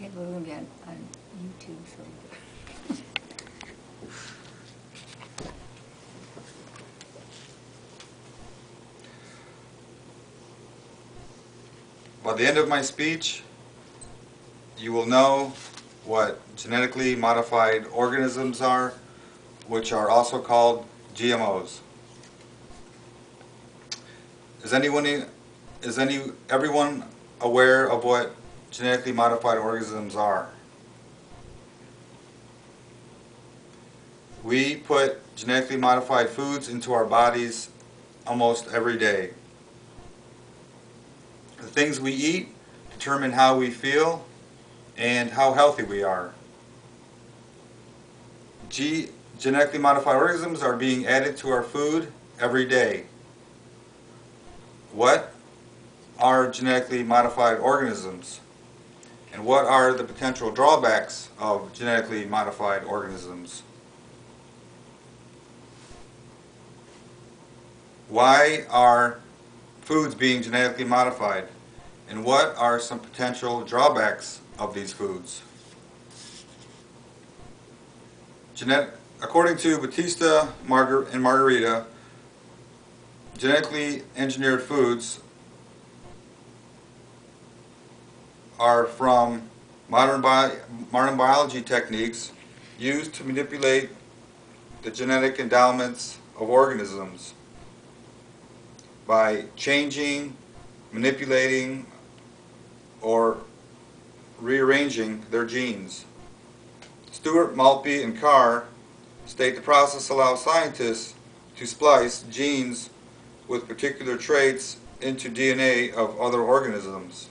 Okay, we're going to be on YouTube, so. By the end of my speech, you will know what genetically modified organisms are, which are also called GMOs. Is everyone aware of what genetically modified organisms are? We put genetically modified foods into our bodies almost every day. The things we eat determine how we feel and how healthy we are. Genetically modified organisms are being added to our food every day. What are genetically modified organisms? And what are the potential drawbacks of genetically modified organisms? Why are foods being genetically modified? And what are some potential drawbacks of these foods? According to Batista and Margarita, genetically engineered foods are from modern biology techniques used to manipulate the genetic endowments of organisms by changing, manipulating, or rearranging their genes. Stewart, Maltby, and Carr state the process allows scientists to splice genes with particular traits into DNA of other organisms.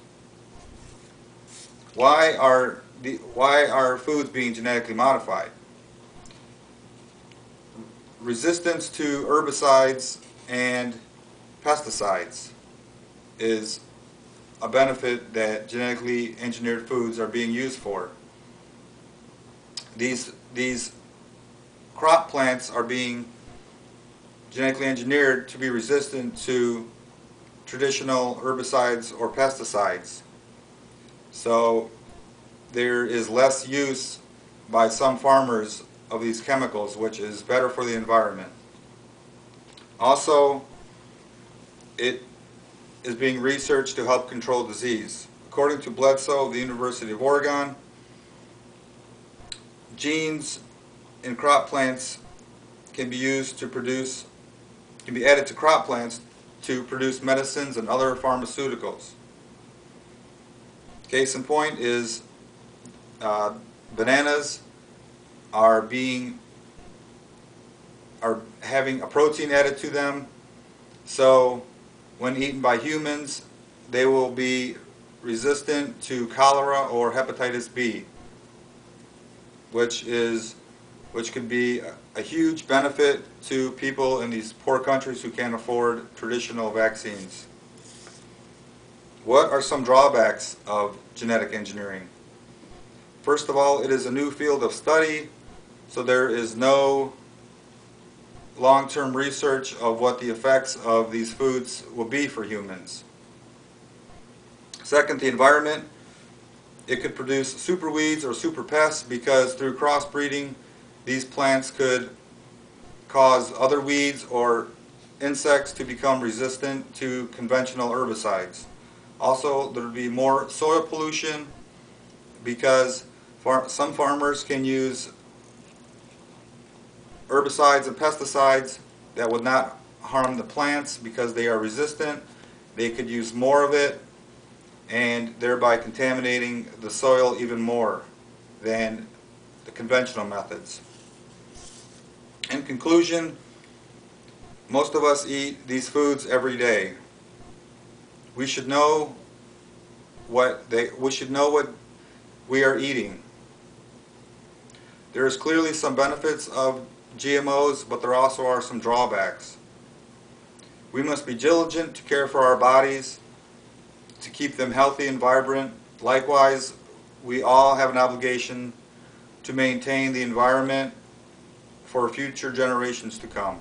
Why are foods being genetically modified? Resistance to herbicides and pesticides is a benefit that genetically engineered foods are being used for. These crop plants are being genetically engineered to be resistant to traditional herbicides or pesticides. So there is less use by some farmers of these chemicals, which is better for the environment. Also, it is being researched to help control disease. According to Bledsoe of the University of Oregon, genes in crop plants can be added to crop plants to produce medicines and other pharmaceuticals. Case in point is bananas are having a protein added to them, so when eaten by humans, they will be resistant to cholera or hepatitis B, which could be a huge benefit to people in these poor countries who can't afford traditional vaccines. What are some drawbacks of genetic engineering? First of all, it is a new field of study, so there is no long-term research of what the effects of these foods will be for humans. Second, the environment. It could produce super weeds or super pests because through crossbreeding, these plants could cause other weeds or insects to become resistant to conventional herbicides. Also, there would be more soil pollution because some farmers can use herbicides and pesticides that would not harm the plants because they are resistant. They could use more of it and thereby contaminating the soil even more than the conventional methods. In conclusion, most of us eat these foods every day. We should know what we are eating. There is clearly some benefits of GMOs, but there also are some drawbacks. We must be diligent to care for our bodies, to keep them healthy and vibrant. Likewise, we all have an obligation to maintain the environment for future generations to come.